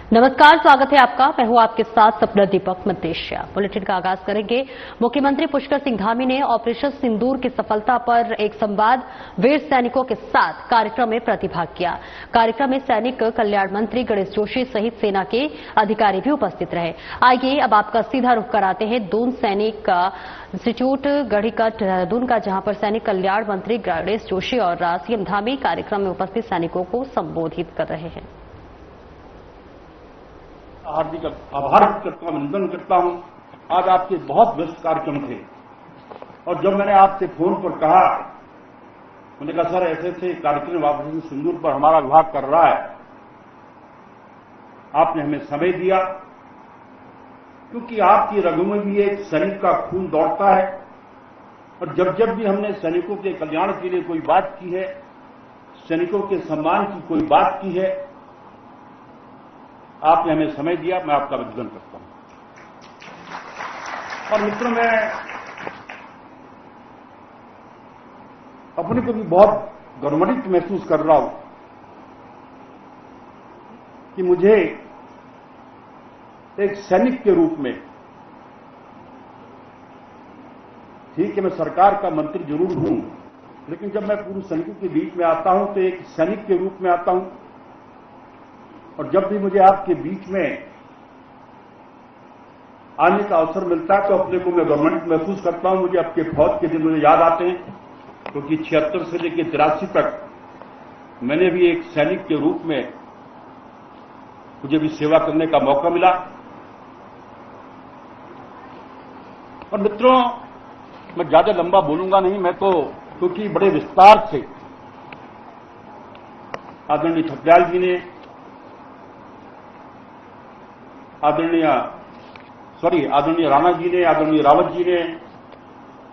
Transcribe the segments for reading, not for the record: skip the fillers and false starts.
नमस्कार, स्वागत है आपका। मैं हूं आपके साथ सपना दीपक मदेशिया। बुलेटिन का आगाज करेंगे। मुख्यमंत्री पुष्कर सिंह धामी ने ऑपरेशन सिंदूर की सफलता पर एक संवाद वीर सैनिकों के साथ कार्यक्रम में प्रतिभाग किया। कार्यक्रम में सैनिक कल्याण मंत्री गणेश जोशी सहित सेना के अधिकारी भी उपस्थित रहे। आइए अब आपका सीधा रुख कराते हैं दून सैनिक इंस्टीट्यूट गढ़ीकट देहरादून का, जहां पर सैनिक कल्याण मंत्री गणेश जोशी और सीएम धामी कार्यक्रम में उपस्थित सैनिकों को संबोधित कर रहे हैं। हार्दिक आभार करता हूं, अभिनंदन करता हूं। आज आपके बहुत व्यस्त कार्यक्रम थे और जब मैंने आपसे फोन पर कहा, मैंने कहा सर ऐसे ऐसे कार्यक्रम ऑपरेशन सिंदूर पर हमारा विभाग कर रहा है, आपने हमें समय दिया क्योंकि आपकी रगों में भी एक सैनिक का खून दौड़ता है और जब भी हमने सैनिकों के कल्याण के लिए कोई बात की है, सैनिकों के सम्मान की कोई बात की है, आपने हमें समय दिया। मैं आपका अभिनंदन करता हूं। और मित्रों, मैं अपने को भी बहुत गौरवान्वित महसूस कर रहा हूं कि मुझे एक सैनिक के रूप में, ठीक है मैं सरकार का मंत्री जरूर हूं, लेकिन जब मैं पूर्व सैनिकों के बीच में आता हूं तो एक सैनिक के रूप में आता हूं। और जब भी मुझे आपके बीच में आने का अवसर मिलता है तो अपने को मैं गवर्नमेंट महसूस करता हूं। मुझे आपके फौज के दिन मुझे याद आते हैं क्योंकि 76 से लेकर 83 तक मैंने भी एक सैनिक के रूप में मुझे भी सेवा करने का मौका मिला। और मित्रों, मैं ज्यादा लंबा बोलूंगा नहीं, मैं तो क्योंकि बड़े विस्तार से आदरणीय छपल्याल जी ने, आदरणीय राणा जी ने, आदरणीय रावत जी ने,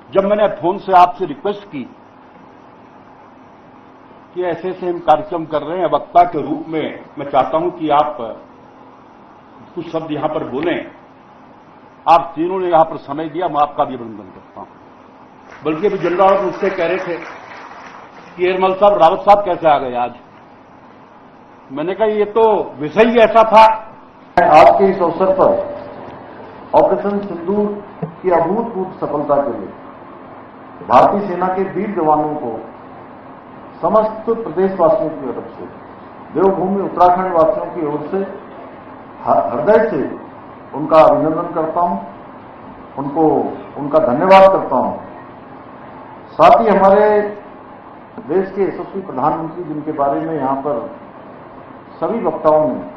जब मैंने फोन से आपसे रिक्वेस्ट की कि ऐसे ऐसे हम कार्यक्रम कर रहे हैं वक्ता के रूप में, मैं चाहता हूं कि आप कुछ शब्द यहां पर बोलें, आप तीनों ने यहां पर समय दिया, मैं आपका भी अभिनंदन करता हूं। बल्कि अभी जनरल रावत मुझसे कह रहे थे कि एरमल साहब, रावत साहब कैसे आ गए आज। मैंने कहा ये तो विषय ही ऐसा था। आज के इस अवसर पर ऑपरेशन सिंदूर की अभूतपूर्व सफलता के लिए भारतीय सेना के वीर जवानों को समस्त प्रदेशवासियों की तरफ से, देवभूमि उत्तराखंड वासियों की ओर से हृदय से उनका अभिनंदन करता हूं, उनका धन्यवाद करता हूं। साथ ही हमारे देश के यशस्वी प्रधानमंत्री, जिनके बारे में यहां पर सभी वक्ताओं ने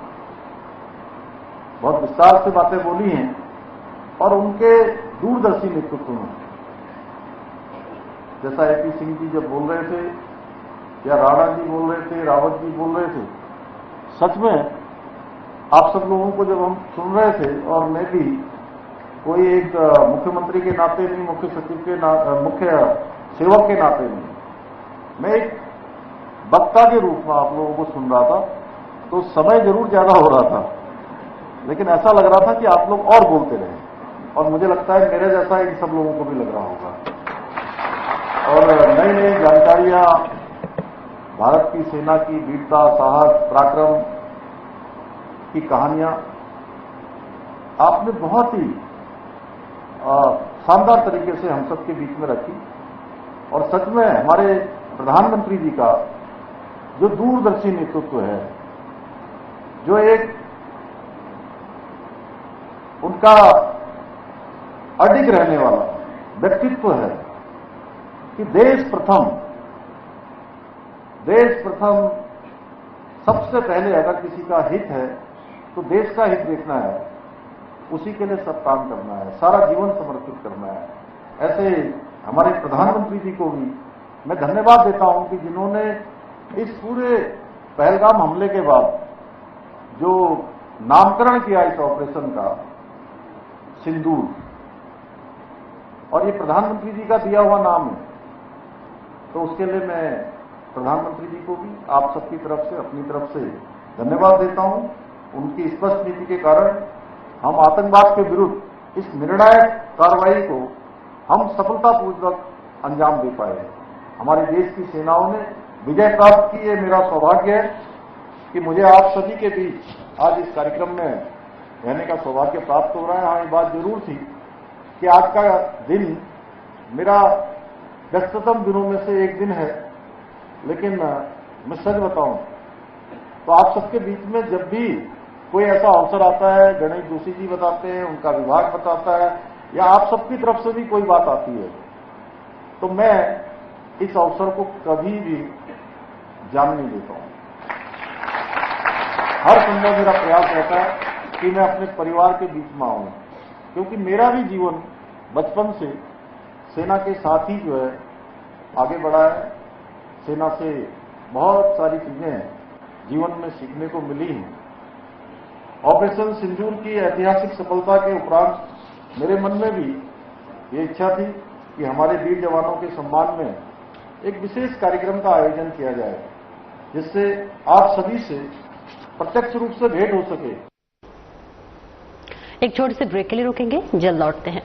बहुत विस्तार से बातें बोली हैं और उनके दूरदर्शी नेतृत्व में, जैसा एपी सिंह जी जब बोल रहे थे या राणा जी बोल रहे थे, रावत जी बोल रहे थे, सच में आप सब लोगों को जब हम सुन रहे थे, और मैं भी कोई एक मुख्यमंत्री के नाते नहीं, मुख्य सचिव के मुख्य सेवक के नाते नहीं, मैं एक वक्ता के रूप में आप लोगों को सुन रहा था, तो समय जरूर ज्यादा हो रहा था, लेकिन ऐसा लग रहा था कि आप लोग और बोलते रहे, और मुझे लगता है मेरे जैसा इन सब लोगों को भी लग रहा होगा। और नई नई जानकारियां, भारत की सेना की वीरता, साहस, पराक्रम की कहानियां आपने बहुत ही शानदार तरीके से हम सबके बीच में रखी। और सच में हमारे प्रधानमंत्री जी का जो दूरदर्शी नेतृत्व है, जो एक उनका अडिग रहने वाला व्यक्तित्व है कि देश प्रथम, सबसे पहले अगर किसी का हित है तो देश का हित देखना है, उसी के लिए सब काम करना है, सारा जीवन समर्पित करना है। ऐसे हमारे प्रधानमंत्री जी को भी मैं धन्यवाद देता हूं कि जिन्होंने इस पूरे पहलगाम हमले के बाद जो नामकरण किया इस ऑपरेशन का, सिंदूर, और ये प्रधानमंत्री जी का दिया हुआ नाम है, तो उसके लिए मैं प्रधानमंत्री जी को भी आप सबकी तरफ से, अपनी तरफ से धन्यवाद देता हूं। उनकी स्पष्ट नीति के कारण हम आतंकवाद के विरुद्ध इस निर्णायक कार्रवाई को हम सफलतापूर्वक अंजाम दे पाए हैं। हमारे देश की सेनाओं ने विजय प्राप्त की। ये मेरा सौभाग्य है कि मुझे आप सभी के बीच आज इस कार्यक्रम में रहने का सौभाग्य प्राप्त हो रहा है। हाँ, ये बात जरूर थी कि आज का दिन मेरा व्यस्ततम दिनों में से एक दिन है, लेकिन मैं सच बताऊं तो आप सबके बीच में जब भी कोई ऐसा अवसर आता है, गणेश जोशी जी बताते हैं, उनका विभाग बताता है, या आप सबकी तरफ से भी कोई बात आती है, तो मैं इस अवसर को कभी भी जाने नहीं देता हूं। हर संभव मेरा प्रयास रहता है कि मैं अपने परिवार के बीच में आऊं, क्योंकि मेरा भी जीवन बचपन से सेना के साथ ही जो है आगे बढ़ा है। सेना से बहुत सारी चीजें जीवन में सीखने को मिली हैं। ऑपरेशन सिंदूर की ऐतिहासिक सफलता के उपरांत मेरे मन में भी ये इच्छा थी कि हमारे वीर जवानों के सम्मान में एक विशेष कार्यक्रम का आयोजन किया जाए, जिससे आप सभी से प्रत्यक्ष रूप से भेंट हो सके। एक छोटे से ब्रेक के लिए रुकेंगे, जल्द लौटते हैं।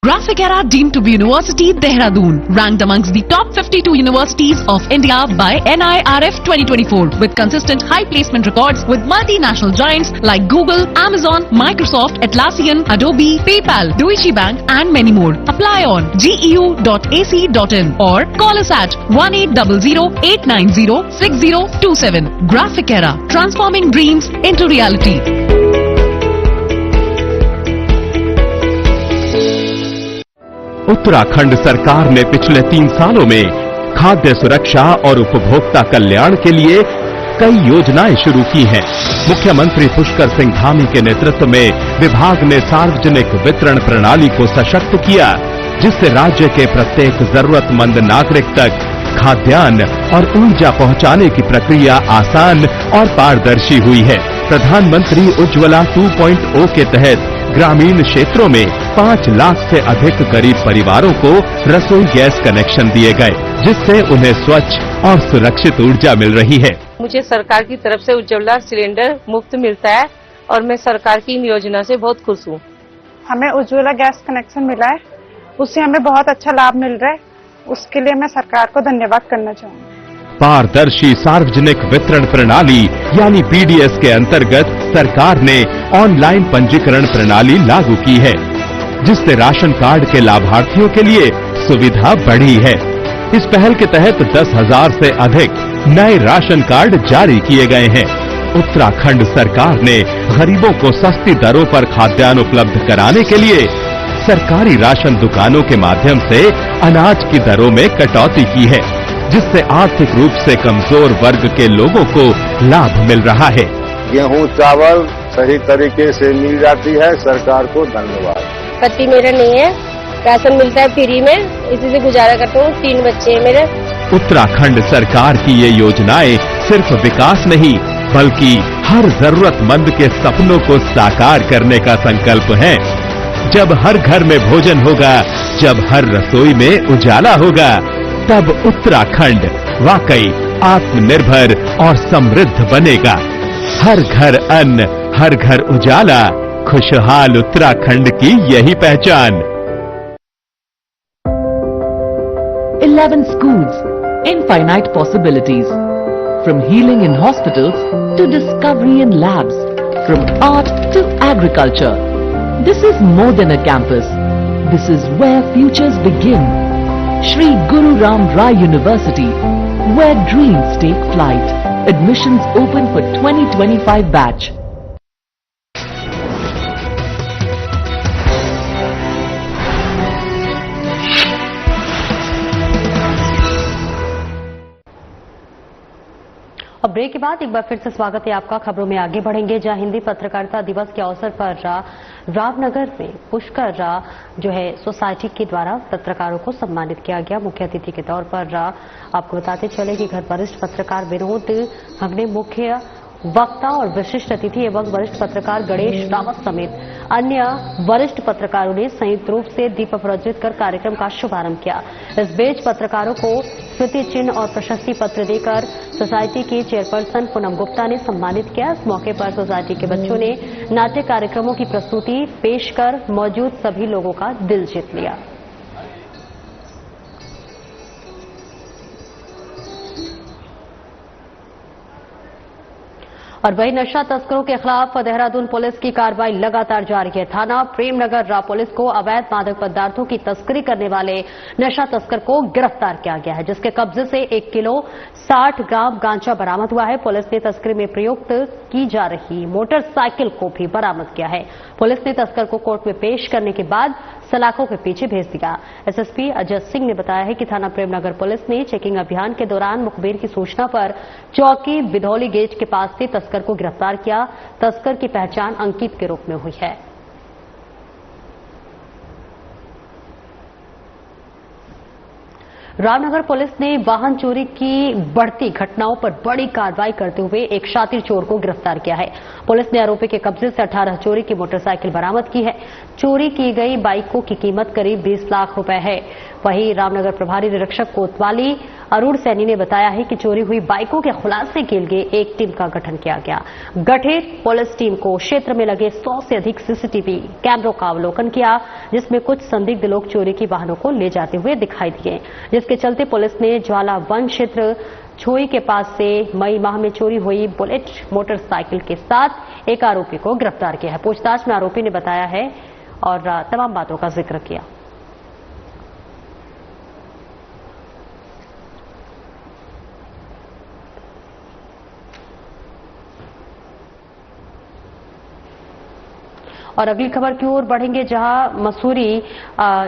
Graphic-Era deemed to be University Dehradun, ranked amongst the top 52 universities of India by NIRF 2024, with consistent high placement records with multinational giants like Google, Amazon, Microsoft, Atlassian, Adobe, PayPal, Deutsche Bank and many more. Apply on geu.ac.in or call us at 1800-890-6027. Graphic-Era, transforming dreams into reality. Uttarakhand सरकार ने पिछले 3 सालों में खाद्य सुरक्षा और उपभोक्ता कल्याण के लिए कई योजनाएं शुरू की हैं। मुख्यमंत्री पुष्कर सिंह धामी के नेतृत्व में विभाग ने सार्वजनिक वितरण प्रणाली को सशक्त किया, जिससे राज्य के प्रत्येक जरूरतमंद नागरिक तक खाद्यान्न और ऊर्जा पहुंचाने की प्रक्रिया आसान और पारदर्शी हुई है। प्रधानमंत्री उज्ज्वला 2.0 के तहत ग्रामीण क्षेत्रों में 5 लाख से अधिक गरीब परिवारों को रसोई गैस कनेक्शन दिए गए, जिससे उन्हें स्वच्छ और सुरक्षित ऊर्जा मिल रही है। मुझे सरकार की तरफ से उज्ज्वला सिलेंडर मुफ्त मिलता है और मैं सरकार की इन योजना से बहुत खुश हूँ। हमें उज्ज्वला गैस कनेक्शन मिला है, उससे हमें बहुत अच्छा लाभ मिल रहा है, उसके लिए मैं सरकार को धन्यवाद करना चाहूँगी। पारदर्शी सार्वजनिक वितरण प्रणाली यानी पीडीएस के अंतर्गत सरकार ने ऑनलाइन पंजीकरण प्रणाली लागू की है, जिससे राशन कार्ड के लाभार्थियों के लिए सुविधा बढ़ी है। इस पहल के तहत 10,000 से अधिक नए राशन कार्ड जारी किए गए हैं। उत्तराखंड सरकार ने गरीबों को सस्ती दरों पर खाद्यान्न उपलब्ध कराने के लिए सरकारी राशन दुकानों के माध्यम से अनाज की दरों में कटौती की है, जिससे आर्थिक रूप से कमजोर वर्ग के लोगों को लाभ मिल रहा है। गेहूं चावल सही तरीके से मिल जाती है, सरकार को धन्यवाद। पति मेरा नहीं है, राशन मिलता है फ्री में, इसी से गुजारा करता हूँ। 3 बच्चे हैं मेरे। उत्तराखंड सरकार की ये योजनाएं सिर्फ विकास नहीं, बल्कि हर जरूरतमंद के सपनों को साकार करने का संकल्प है। जब हर घर में भोजन होगा, जब हर रसोई में उजाला होगा, तब उत्तराखंड वाकई आत्मनिर्भर और समृद्ध बनेगा। हर घर अन्न, हर घर उजाला, खुशहाल उत्तराखंड की यही पहचान। 11 schools, infinite possibilities. From healing in hospitals to discovery in labs, from art to agriculture. This is more than a campus. This is where futures begin. Shri Guru Ram Rai University, where dreams take flight. Admissions open for 2025 batch. अब break के बाद एक बार फिर से स्वागत है आपका। खबरों में आगे बढ़ेंगे, जहां हिंदी पत्रकारिता दिवस के अवसर पर रामनगर में पुष्कर जो है सोसाइटी के द्वारा पत्रकारों को सम्मानित किया गया। मुख्य अतिथि के तौर पर आपको बताते चले कि घर वरिष्ठ पत्रकार विनोद हगने मुख्य वक्ता और विशिष्ट अतिथि एवं वरिष्ठ पत्रकार गणेश रावत समेत अन्य वरिष्ठ पत्रकारों ने संयुक्त रूप से दीप प्रज्वलित कर कार्यक्रम का शुभारंभ किया। इस बीच पत्रकारों को स्मृति चिन्ह और प्रशस्ति पत्र देकर सोसाइटी की चेयरपर्सन पूनम गुप्ता ने सम्मानित किया। इस मौके पर सोसाइटी के बच्चों ने नाट्य कार्यक्रमों की प्रस्तुति पेश कर मौजूद सभी लोगों का दिल जीत लिया। और वही नशा तस्करों के खिलाफ देहरादून पुलिस की कार्रवाई लगातार जारी है। थाना प्रेमनगर राव पुलिस को अवैध मादक पदार्थों की तस्करी करने वाले नशा तस्कर को गिरफ्तार किया गया है, जिसके कब्जे से 1 किलो 60 ग्राम गांजा बरामद हुआ है। पुलिस ने तस्करी में प्रयुक्त की जा रही मोटरसाइकिल को भी बरामद किया है। पुलिस ने तस्कर को कोर्ट में पेश करने के बाद सलाखों के पीछे भेज दिया। एसएसपी अजय सिंह ने बताया है कि थाना प्रेमनगर पुलिस ने चेकिंग अभियान के दौरान मुखबिर की सूचना पर चौकी बिधौली गेट के पास से तस्कर को गिरफ्तार किया। तस्कर की पहचान अंकित के रूप में हुई है। रामनगर पुलिस ने वाहन चोरी की बढ़ती घटनाओं पर बड़ी कार्रवाई करते हुए एक शातिर चोर को गिरफ्तार किया है। पुलिस ने आरोपी के कब्जे से 18 चोरी की मोटरसाइकिल बरामद की है। चोरी की गई बाइकों की कीमत करीब 20 लाख रुपए है। वहीं रामनगर प्रभारी निरीक्षक कोतवाली अरुण सैनी ने बताया है कि चोरी हुई बाइकों के खुलासे के लिए एक टीम का गठन किया गया। गठित पुलिस टीम को क्षेत्र में लगे 100 से अधिक सीसीटीवी कैमरों का अवलोकन किया, जिसमें कुछ संदिग्ध लोग चोरी की वाहनों को ले जाते हुए दिखाई दिए, जिसके चलते पुलिस ने ज्वाला वन क्षेत्र छोई के पास से मई माह में चोरी हुई बुलेट मोटरसाइकिल के साथ एक आरोपी को गिरफ्तार किया है। पूछताछ में आरोपी ने बताया है और तमाम बातों का जिक्र किया। और अगली खबर की ओर बढ़ेंगे, जहां मसूरी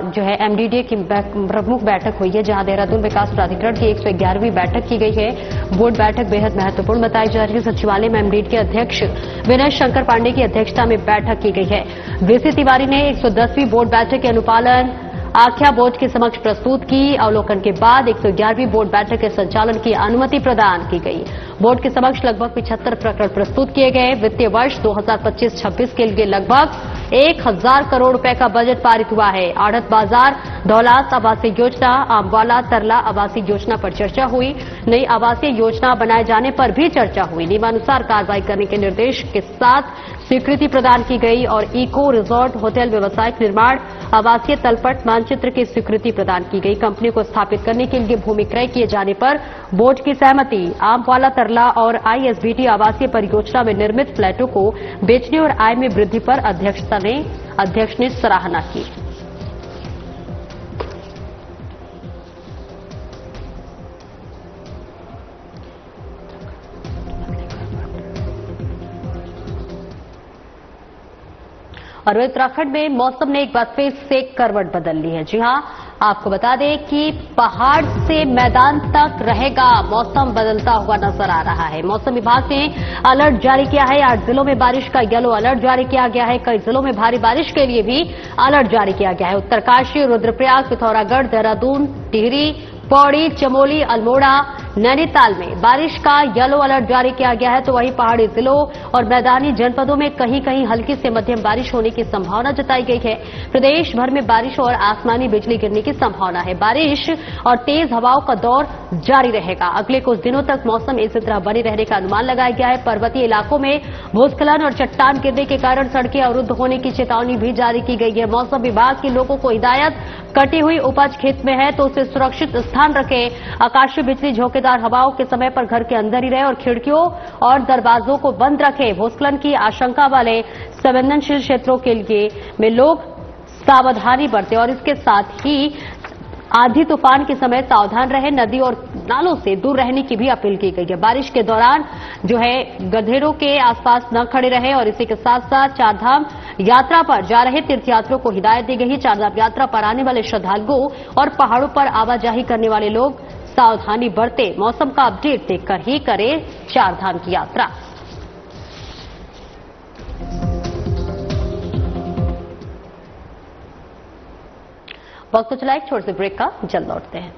जो है एमडीडीए की प्रमुख बैठक हुई है, जहां देहरादून विकास प्राधिकरण की 111वीं बैठक की गई है। बोर्ड बैठक बेहद महत्वपूर्ण बताई जा रही है। सचिवालय में एमडीडीए के अध्यक्ष विनय शंकर पांडे की अध्यक्षता में बैठक की गई है। वीसी तिवारी ने 110वीं बोर्ड बैठक के अनुपालन आख्या बोर्ड के समक्ष प्रस्तुत की। अवलोकन के बाद 111वीं बोर्ड बैठक के संचालन की अनुमति प्रदान की गई। बोर्ड के समक्ष लगभग 75 प्रकरण प्रस्तुत किए गए। वित्तीय वर्ष 2025-26 के लिए लगभग 1000 करोड़ रुपए का बजट पारित हुआ है। आढ़त बाजार, धौलास आवासीय योजना, आमवाला तरला आवासीय योजना पर चर्चा हुई। नई आवासीय योजना बनाए जाने पर भी चर्चा हुई। नियमानुसार कार्रवाई करने के निर्देश के साथ स्वीकृति प्रदान की गई और इको रिजॉर्ट होटल व्यवसायिक निर्माण आवासीय तलपट मानचित्र की स्वीकृति प्रदान की गई। कंपनी को स्थापित करने के लिए भूमि क्रय किए जाने पर बोर्ड की सहमति। आमवाला तरला और आईएसबीटी आवासीय परियोजना में निर्मित फ्लैटों को बेचने और आय में वृद्धि पर अध्यक्ष ने सराहना की। और उत्तराखंड में मौसम ने एक बार फिर से करवट बदल ली है। जी हां, आपको बता दें कि पहाड़ से मैदान तक रहेगा मौसम बदलता हुआ नजर आ रहा है। मौसम विभाग ने अलर्ट जारी किया है। 8 जिलों में बारिश का येलो अलर्ट जारी किया गया है। कई जिलों में भारी बारिश के लिए भी अलर्ट जारी किया गया है। उत्तरकाशी, रुद्रप्रयाग, पिथौरागढ़, देहरादून, टिहरी, पौड़ी, चमोली, अल्मोड़ा, नैनीताल में बारिश का येलो अलर्ट जारी किया गया है। तो वहीं पहाड़ी जिलों और मैदानी जनपदों में कहीं कहीं हल्की से मध्यम बारिश होने की संभावना जताई गई है। प्रदेश भर में बारिश और आसमानी बिजली गिरने की संभावना है। बारिश और तेज हवाओं का दौर जारी रहेगा। अगले कुछ दिनों तक मौसम इसी तरह बने रहने का अनुमान लगाया गया है। पर्वतीय इलाकों में भूस्खलन और चट्टान गिरने के कारण सड़कें अवरुद्ध होने की चेतावनी भी जारी की गई है। मौसम विभाग के लोगों को हिदायत, कटी हुई उपज खेत में है तो उसे सुरक्षित स्थान रखें। आकाशीय बिजली झोंकेदार हवाओं के समय पर घर के अंदर ही रहे और खिड़कियों और दरवाजों को बंद रखें। भूस्खलन की आशंका वाले संवेदनशील क्षेत्रों के लिए में लोग सावधानी बरतें और इसके साथ ही आंधी तूफान के समय सावधान रहे। नदी और नालों से दूर रहने की भी अपील की गई है। बारिश के दौरान जो है गधेड़ों के आसपास न खड़े रहे और इसी के साथ साथ चारधाम यात्रा पर जा रहे तीर्थयात्रियों को हिदायत दी गई है। चारधाम यात्रा पर आने वाले श्रद्धालुओं और पहाड़ों पर आवाजाही करने वाले लोग सावधानी बरते। मौसम का अपडेट देखकर ही करें चारधाम की यात्रा। वक्त तो चला एक छोटे से ब्रेक का, जल्द लौटते हैं।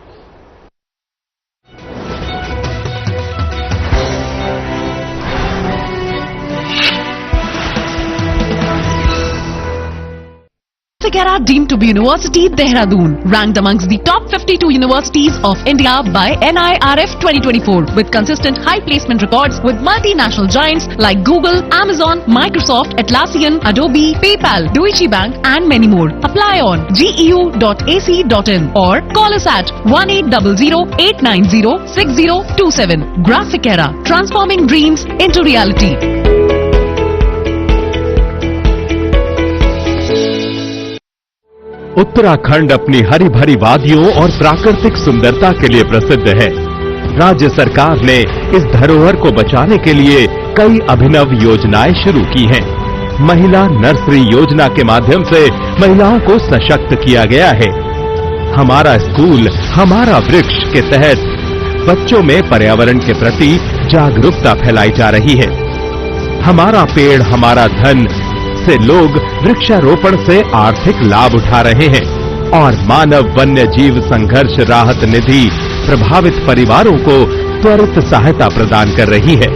Graphicera deemed to be University, Dehradun, ranked amongst the top 52 universities of India by NIRF 2024, with consistent high placement records with multinational giants like Google, Amazon, Microsoft, Atlassian, Adobe, PayPal, Deutsche Bank, and many more. Apply on geu.ac.in or call us at 1800-890-6027. Graphicera, transforming dreams into reality. Uttarakhand अपनी हरी भरी वादियों और प्राकृतिक सुंदरता के लिए प्रसिद्ध है। राज्य सरकार ने इस धरोहर को बचाने के लिए कई अभिनव योजनाएं शुरू की हैं। महिला नर्सरी योजना के माध्यम से महिलाओं को सशक्त किया गया है। हमारा स्कूल हमारा वृक्ष के तहत बच्चों में पर्यावरण के प्रति जागरूकता फैलाई जा रही है। हमारा पेड़ हमारा धन से लोग वृक्षारोपण से आर्थिक लाभ उठा रहे हैं और मानव वन्य जीव संघर्ष राहत निधि प्रभावित परिवारों को त्वरित सहायता प्रदान कर रही है।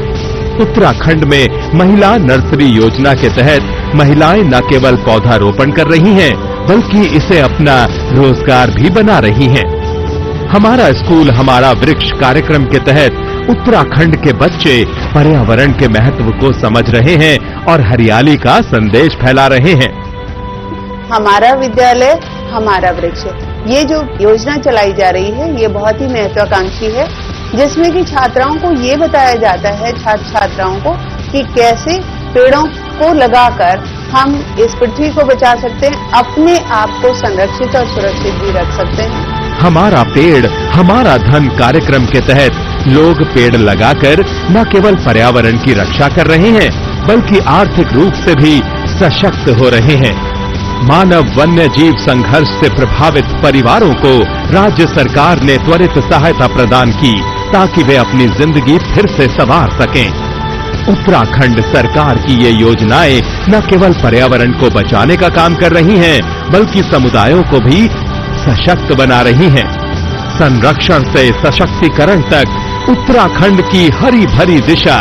उत्तराखंड में महिला नर्सरी योजना के तहत महिलाएं न केवल पौधारोपण कर रही हैं, बल्कि इसे अपना रोजगार भी बना रही हैं। हमारा स्कूल हमारा वृक्ष कार्यक्रम के तहत उत्तराखंड के बच्चे पर्यावरण के महत्व को समझ रहे हैं और हरियाली का संदेश फैला रहे हैं। हमारा विद्यालय हमारा वृक्ष, ये जो योजना चलाई जा रही है ये बहुत ही महत्वाकांक्षी है, जिसमें कि छात्राओं को ये बताया जाता है, छात्र छात्राओं को, कि कैसे पेड़ों को लगाकर हम इस पृथ्वी को बचा सकते हैं, अपने आप को संरक्षित और सुरक्षित भी रख सकते हैं। हमारा पेड़ हमारा धन कार्यक्रम के तहत लोग पेड़ लगाकर न केवल पर्यावरण की रक्षा कर रहे हैं, बल्कि आर्थिक रूप से भी सशक्त हो रहे हैं। मानव वन्य जीव संघर्ष से प्रभावित परिवारों को राज्य सरकार ने त्वरित सहायता प्रदान की, ताकि वे अपनी जिंदगी फिर से संवार सकें। उत्तराखंड सरकार की ये योजनाएं न केवल पर्यावरण को बचाने का काम कर रही हैं, बल्कि समुदायों को भी सशक्त बना रही हैं। संरक्षण से सशक्तिकरण तक उत्तराखंड की हरी भरी दिशा।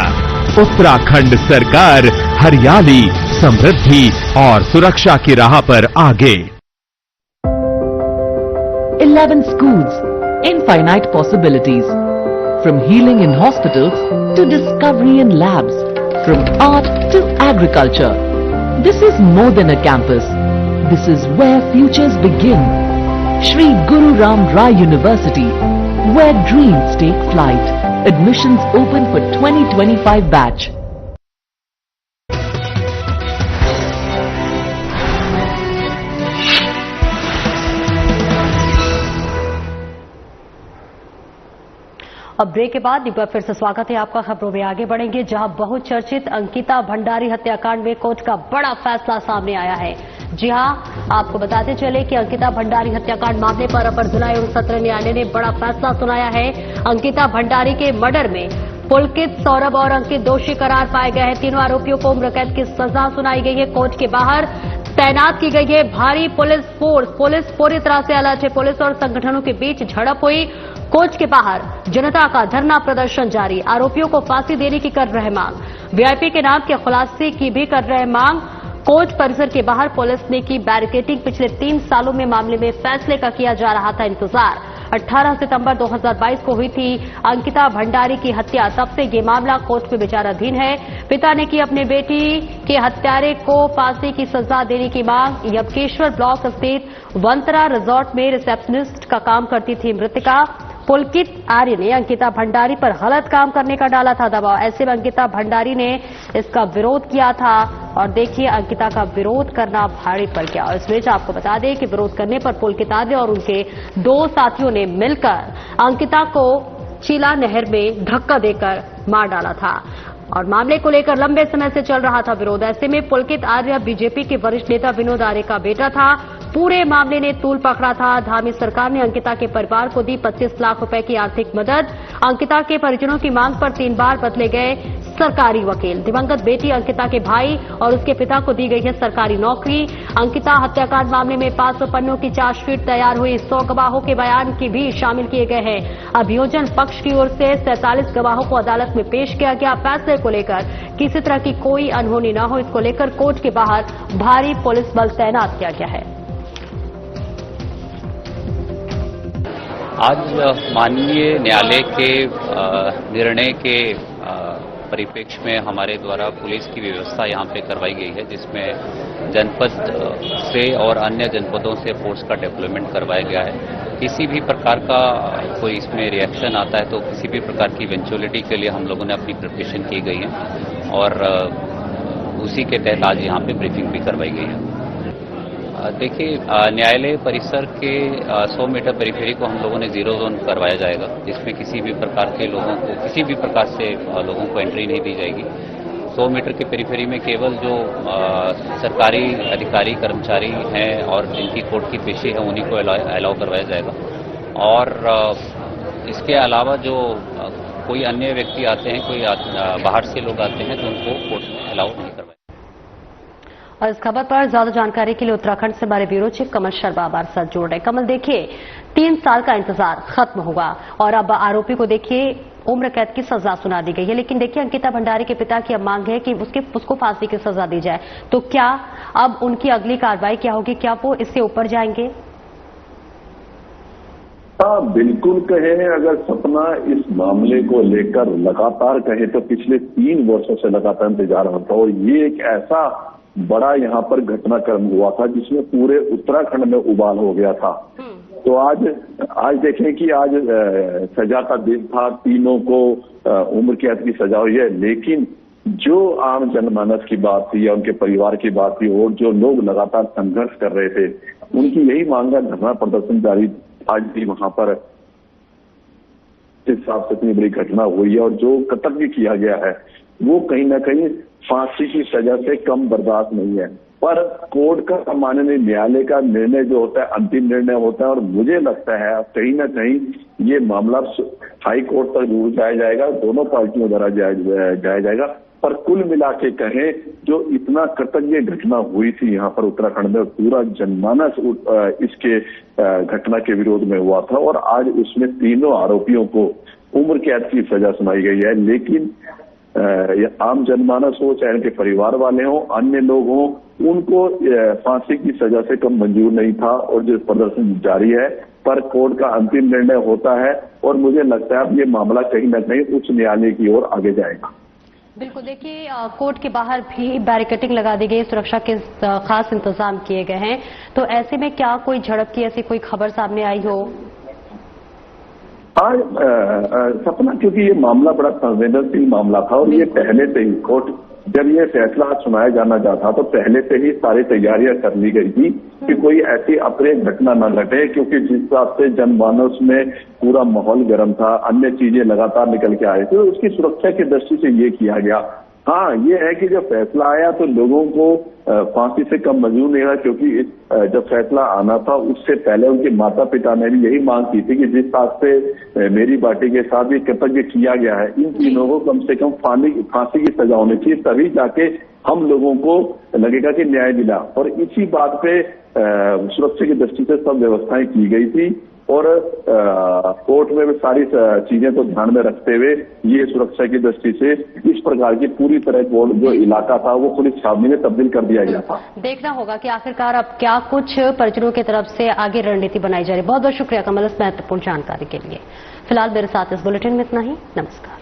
उत्तराखंड सरकार हरियाली, समृद्धि और सुरक्षा की राह पर आगे। 11 schools, infinite possibilities. From healing in hospitals to discovery in labs, from art to agriculture. This is more than a campus. This is where futures begin. Shri Guru Ram Rai University, where dreams take flight. Admissions open for 2025 batch. अब break के बाद एक बार फिर से स्वागत है आपका। खबरों में आगे बढ़ेंगे, जहां बहुचर्चित अंकिता भंडारी हत्याकांड में कोर्ट का बड़ा फैसला सामने आया है। जी हां, आपको बताते चले कि अंकिता भंडारी हत्याकांड मामले पर अपर जिला एवं सत्र न्यायालय ने बड़ा फैसला सुनाया है। अंकिता भंडारी के मर्डर में पुलकित, सौरभ और अंकित दोषी करार पाए गए हैं। तीनों आरोपियों को उम्र कैद की सजा सुनाई गई है। कोर्ट के बाहर तैनात की गई है भारी पुलिस फोर्स। पुलिस पूरी तरह से अलर्ट है। पुलिस और संगठनों के बीच झड़प हुई। कोर्ट के बाहर जनता का धरना प्रदर्शन जारी। आरोपियों को फांसी देने की कर रहे मांग। वीआईपी के नाम के खुलासे की भी कर रहे मांग। कोर्ट परिसर के बाहर पुलिस ने की बैरिकेडिंग। पिछले 3 सालों में मामले में फैसले का किया जा रहा था इंतजार। 18 सितंबर 2022 को हुई थी अंकिता भंडारी की हत्या। तब से ये मामला कोर्ट में विचाराधीन है। पिता ने की अपने बेटी के हत्यारे को फांसी की सजा देने की मांग। यबकेश्वर ब्लॉक स्थित वंतरा रिजॉर्ट में रिसेप्शनिस्ट का काम करती थी मृतका। पुलकित आर्य ने अंकिता भंडारी पर गलत काम करने का डाला था दबाव। ऐसे में अंकिता भंडारी ने इसका विरोध किया था और देखिए अंकिता का विरोध करना भारी पड़ गया। और इस बीच आपको बता दें कि विरोध करने पर पुलकित आर्य और उनके 2 साथियों ने मिलकर अंकिता को चीला नहर में धक्का देकर मार डाला था और मामले को लेकर लंबे समय से चल रहा था विरोध। ऐसे में पुलकित आर्य बीजेपी के वरिष्ठ नेता विनोद आर्य का बेटा था। पूरे मामले ने तूल पकड़ा था। धामी सरकार ने अंकिता के परिवार को दी 25 लाख रुपए की आर्थिक मदद। अंकिता के परिजनों की मांग पर 3 बार बदले गए सरकारी वकील। दिवंगत बेटी अंकिता के भाई और उसके पिता को दी गई है सरकारी नौकरी। अंकिता हत्याकांड मामले में 500 पन्नों की चार्जशीट तैयार हुई। 100 गवाहों के बयान की भी शामिल किए गए हैं। अभियोजन पक्ष की ओर से 47 गवाहों को अदालत में पेश किया गया। फैसले को लेकर किसी तरह की कोई अनहोनी न हो, इसको लेकर कोर्ट के बाहर भारी पुलिस बल तैनात किया गया है। आज माननीय न्यायालय के निर्णय के परिप्रेक्ष्य में हमारे द्वारा पुलिस की व्यवस्था यहाँ पे करवाई गई है, जिसमें जनपद से और अन्य जनपदों से फोर्स का डेवलपमेंट करवाया गया है। किसी भी प्रकार का कोई इसमें रिएक्शन आता है तो किसी भी प्रकार की इवेंचुअलिटी के लिए हम लोगों ने अपनी प्रिपरेशन की गई है और उसी के तहत आज यहाँ पे ब्रीफिंग भी करवाई गई है। देखिए, न्यायालय परिसर के 100 मीटर पेरिफेरी को हम लोगों ने जीरो जोन करवाया जाएगा, जिसमें किसी भी प्रकार के लोगों को किसी भी प्रकार से लोगों को एंट्री नहीं दी जाएगी। 100 मीटर के पेरिफेरी में केवल जो सरकारी अधिकारी कर्मचारी हैं और जिनकी कोर्ट की पेशी है उन्हीं को अलाउ करवाया जाएगा और इसके अलावा जो कोई अन्य व्यक्ति आते हैं, कोई बाहर से लोग आते हैं तो उनको कोर्ट में अलाउ नहीं करवाया। और इस खबर पर ज्यादा जानकारी के लिए उत्तराखंड से हमारे ब्यूरो चीफ कमल शर्मा हमारे साथ जुड़ रहे हैं। कमल, देखिए 3 साल का इंतजार खत्म हुआ और अब आरोपी को देखिए उम्र कैद की सजा सुना दी गई है, लेकिन देखिए अंकिता भंडारी के पिता की अब मांग है कि उसको फांसी की सजा दी जाए। तो क्या अब उनकी अगली कार्रवाई क्या होगी? क्या वो इससे ऊपर जाएंगे? बिल्कुल कहें, अगर सपना इस मामले को लेकर लगातार कहे तो पिछले 3 वर्षों से लगातार इंतजार होता और ये एक ऐसा बड़ा यहाँ पर घटनाक्रम हुआ था जिसमें पूरे उत्तराखंड में उबाल हो गया था। तो आज देखें कि आज सजा का दिन था, तीनों को उम्र कैद की सजा हुई है, लेकिन जो आम जनमानस की बात थी या उनके परिवार की बात थी और जो लोग लगातार संघर्ष कर रहे थे उनकी यही मांग है। धरना प्रदर्शन जारी आज भी वहां पर इस हिसाब से इतनी बड़ी घटना हुई है और जो कतल भी किया गया है वो कहीं ना कहीं फांसी की सजा से कम बर्दाश्त नहीं है। पर कोर्ट का माननीय न्यायालय का निर्णय जो होता है अंतिम निर्णय होता है और मुझे लगता है कहीं ना कहीं ये मामला हाई कोर्ट तक जरूर जाया जाएगा, दोनों पार्टियों द्वारा जाया जाएगा। पर कुल मिला के कहें जो इतना कृतज्ञ घटना हुई थी यहाँ पर उत्तराखंड में, पूरा जनमानस इसके घटना के विरोध में हुआ था और आज उसमें तीनों आरोपियों को उम्र कैद की सजा सुनाई गई है। लेकिन आम जनमानस हो, चाहे उनके परिवार वाले हों, अन्य लोग हों, उनको फांसी की सजा से कम मंजूर नहीं था और जो प्रदर्शन जारी है। पर कोर्ट का अंतिम निर्णय होता है और मुझे लगता है अब ये मामला कहीं ना कहीं उच्च न्यायालय की ओर आगे जाएगा। बिल्कुल, देखिए कोर्ट के बाहर भी बैरिकेडिंग लगा दी गई, सुरक्षा के खास इंतजाम किए गए हैं। तो ऐसे में क्या कोई झड़प की ऐसी कोई खबर सामने आई हो? आज सपना, क्योंकि ये मामला बड़ा संवेदनशील मामला था और ये पहले से ही कोर्ट जब ये फैसला सुनाया जाना चाहता तो पहले से ही सारी तैयारियां कर ली गई थी कि कोई ऐसी अप्रिय घटना न घटे, क्योंकि जिस हिसाब से जनमानस में पूरा माहौल गर्म था, अन्य चीजें लगातार निकल के आ रही थी, तो उसकी सुरक्षा की दृष्टि से ये किया गया। हाँ, ये है कि जब फैसला आया तो लोगों को फांसी से कम मंजूर नहीं रहा, क्योंकि जब फैसला आना था उससे पहले उनके माता पिता ने भी यही मांग की थी कि जिस हिसाब से मेरी बाटी के साथ भी कृतज्ञ किया गया है, इन तीनों को कम से कम फांसी की सजा होनी चाहिए, तभी जाके हम लोगों को लगेगा कि न्याय मिला। और इसी बात पे सुरक्षा की दृष्टि से सब व्यवस्थाएं की गई थी और कोर्ट में भी सारी चीजें को ध्यान में रखते हुए ये सुरक्षा की दृष्टि से इस प्रकार की पूरी तरह जो इलाका था वो पुलिस छावनी में तब्दील कर दिया गया था। देखना होगा कि आखिरकार अब क्या कुछ परिजनों की तरफ से आगे रणनीति बनाई जा रही है। बहुत बहुत शुक्रिया कमल इस महत्वपूर्ण जानकारी के लिए। फिलहाल मेरे साथ इस बुलेटिन में इतना ही। नमस्कार।